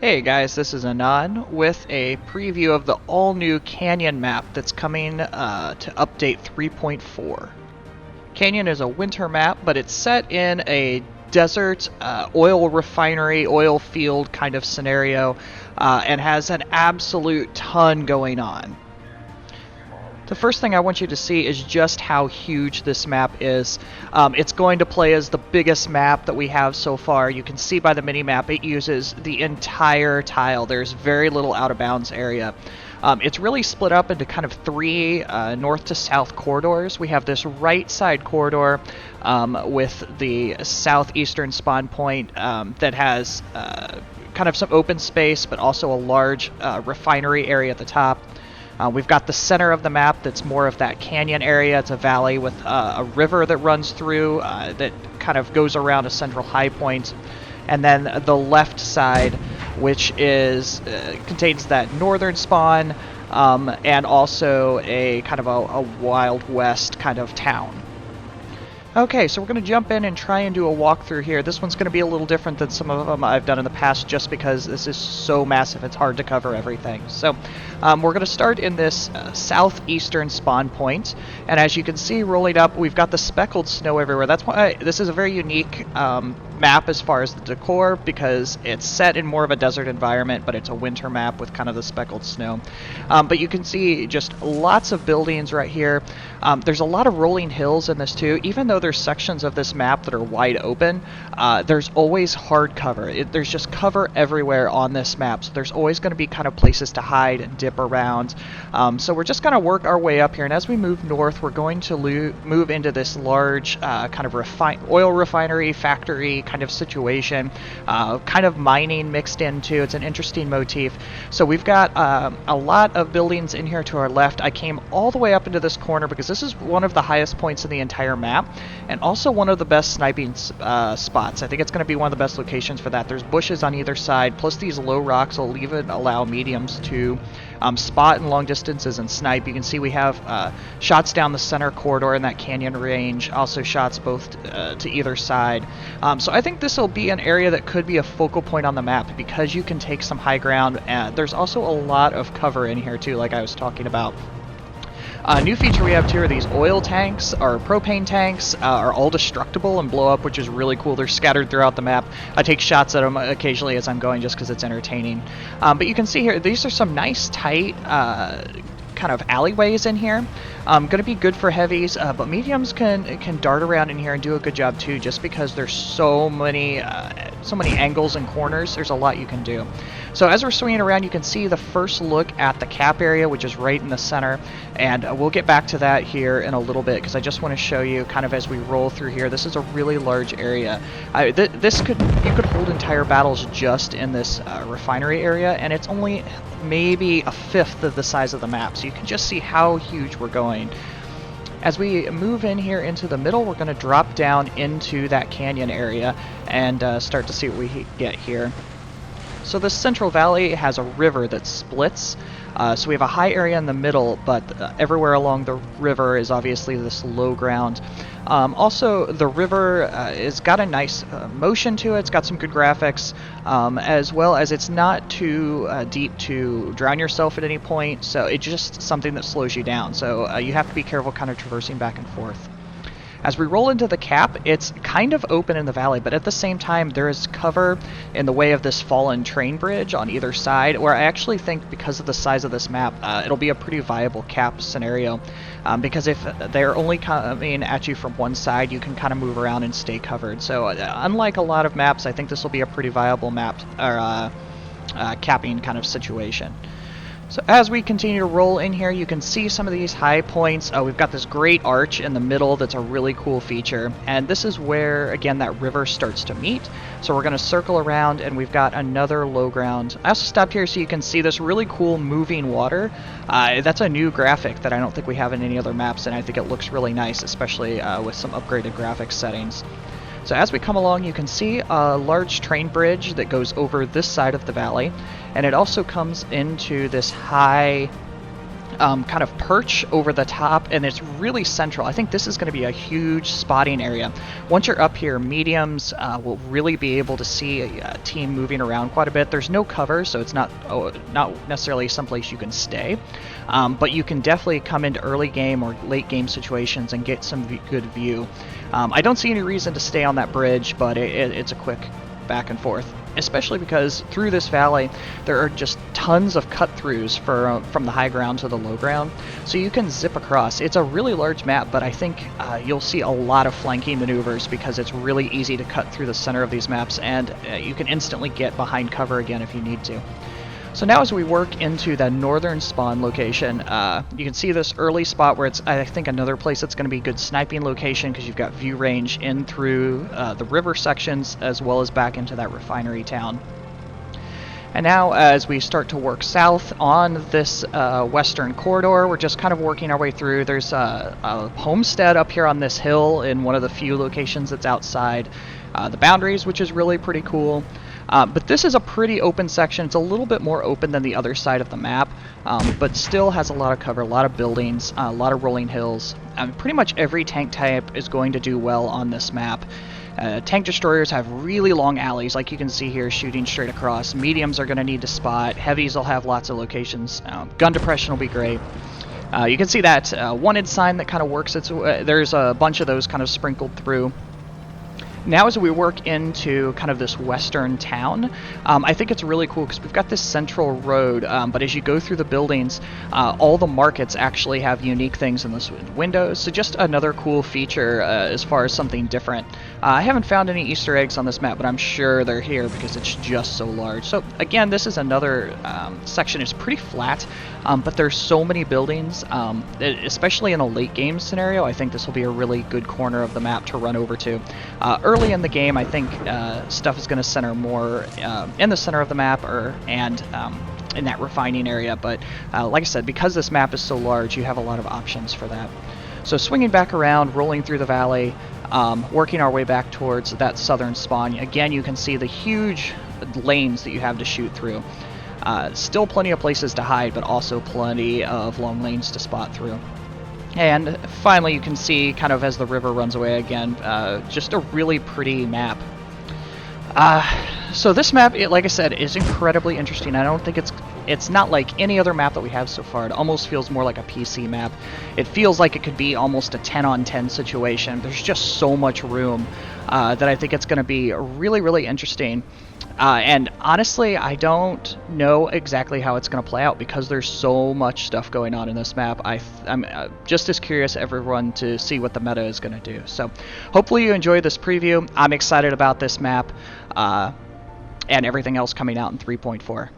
Hey guys, this is Anon with a preview of the all-new Canyon map that's coming to update 3.4. Canyon is a winter map, but it's set in a desert, oil refinery, oil field kind of scenario, and has an absolute ton going on. The first thing I want you to see is just how huge this map is. It's going to play as the biggest map that we have so far. You can see by the mini-map it uses the entire tile. There's very little out-of-bounds area. It's really split up into kind of three north to south corridors. We have this right side corridor with the southeastern spawn point that has kind of some open space, but also a large refinery area at the top. We've got the center of the map that's more of that canyon area. It's a valley with a river that runs through that kind of goes around a central high point. And then the left side, which is contains that northern spawn and also a kind of a Wild West kind of town. Okay, so we're going to jump in and try and do a walkthrough here. This one's going to be a little different than some of them I've done in the past just because this is so massive, it's hard to cover everything. So we're going to start in this southeastern spawn point, and as you can see rolling up, we've got the speckled snow everywhere. That's why this is a very unique map as far as the decor, because it's set in more of a desert environment, but it's a winter map with kind of the speckled snow. But you can see just lots of buildings right here. There's a lot of rolling hills in this too. Even though there's sections of this map that are wide open, there's always hard cover. There's just cover everywhere on this map, so there's always going to be kind of places to hide and dip around. So we're just going to work our way up here, and as we move north, we're going to move into this large kind of oil refinery factory kind of situation, kind of mining mixed into. It's an interesting motif. So we've got a lot of buildings in here to our left. I came all the way up into this corner because this is one of the highest points in the entire map, and also one of the best sniping spots. I think it's going to be one of the best locations for that. There's bushes on either side, plus these low rocks will even allow mediums to spot in long distances and snipe. You can see we have shots down the center corridor in that canyon range, also shots both to either side. So I think this will be an area that could be a focal point on the map because you can take some high ground. There's also a lot of cover in here too, like I was talking about. New feature we have too are these oil tanks, or propane tanks, are all destructible and blow up, which is really cool. They're scattered throughout the map. I take shots at them occasionally as I'm going just because it's entertaining. But you can see here, these are some nice tight kind of alleyways in here. Going to be good for heavies, but mediums can dart around in here and do a good job too, just because there's so many angles and corners. There's a lot you can do. So as we're swinging around, you can see the first look at the cap area, which is right in the center, and we'll get back to that here in a little bit because I just want to show you kind of as we roll through here. This is a really large area. You could hold entire battles just in this refinery area, and it's only maybe a fifth of the size of the map, so you can just see how huge we're going. As we move in here into the middle, we're going to drop down into that canyon area and start to see what we get here. So this central valley has a river that splits. So we have a high area in the middle, but everywhere along the river is obviously this low ground. Also, the river has got a nice motion to it. It's got some good graphics, as well as it's not too deep to drown yourself at any point, so it's just something that slows you down. So you have to be careful kind of traversing back and forth. As we roll into the cap, it's kind of open in the valley, but at the same time there is cover in the way of this fallen train bridge on either side, where I actually think because of the size of this map, it'll be a pretty viable cap scenario, because if they're only coming at you from one side, you can kind of move around and stay covered. So unlike a lot of maps, I think this will be a pretty viable map, or capping kind of situation. So as we continue to roll in here, you can see some of these high points. We've got this great arch in the middle that's a really cool feature, and this is where, again, that river starts to meet. So we're going to circle around, and we've got another low ground. I also stopped here so you can see this really cool moving water. That's a new graphic that I don't think we have in any other maps, and I think it looks really nice, especially with some upgraded graphics settings. So as we come along, you can see a large train bridge that goes over this side of the valley, and it also comes into this high kind of perch over the top, and it's really central. I think this is going to be a huge spotting area. Once you're up here, mediums will really be able to see a team moving around quite a bit. There's no cover, so it's not necessarily someplace you can stay, but you can definitely come into early game or late game situations and get some good view. I don't see any reason to stay on that bridge, but it's a quick back and forth, especially because through this valley there are just tons of cut-throughs from the high ground to the low ground, so you can zip across. It's a really large map, but I think you'll see a lot of flanking maneuvers because it's really easy to cut through the center of these maps, and you can instantly get behind cover again if you need to. So now as we work into the northern spawn location, you can see this early spot where it's, I think, another place that's going to be a good sniping location because you've got view range in through the river sections as well as back into that refinery town. And now as we start to work south on this western corridor, we're just kind of working our way through. There's a homestead up here on this hill in one of the few locations that's outside the boundaries, which is really pretty cool. But this is a pretty open section. It's a little bit more open than the other side of the map, but still has a lot of cover, a lot of buildings, a lot of rolling hills. Pretty much every tank type is going to do well on this map. Tank destroyers have really long alleys, like you can see here, shooting straight across. Mediums are going to need to spot. Heavies will have lots of locations. Gun depression will be great. You can see that wanted sign that kind of works. There's a bunch of those kind of sprinkled through. Now as we work into kind of this western town, I think it's really cool because we've got this central road, but as you go through the buildings, all the markets actually have unique things in the windows, so just another cool feature as far as something different. I haven't found any Easter eggs on this map, but I'm sure they're here because it's just so large. So again, this is another section. It's pretty flat, but there's so many buildings, especially in a late game scenario. I think this will be a really good corner of the map to run over to. Early in the game, I think stuff is going to center more in the center of the map and in that refining area, but like I said, because this map is so large, you have a lot of options for that. So swinging back around, rolling through the valley, working our way back towards that southern spawn. Again, you can see the huge lanes that you have to shoot through. Still plenty of places to hide, but also plenty of long lanes to spot through. And finally, you can see, kind of as the river runs away again, just a really pretty map. So this map, like I said, is incredibly interesting. I don't think it's not like any other map that we have so far. It almost feels more like a PC map. It feels like it could be almost a 10-on-10 situation. There's just so much room that I think it's going to be really, really interesting. And honestly, I don't know exactly how it's going to play out because there's so much stuff going on in this map. I'm just as curious as everyone to see what the meta is going to do. So hopefully you enjoyed this preview. I'm excited about this map and everything else coming out in 3.4.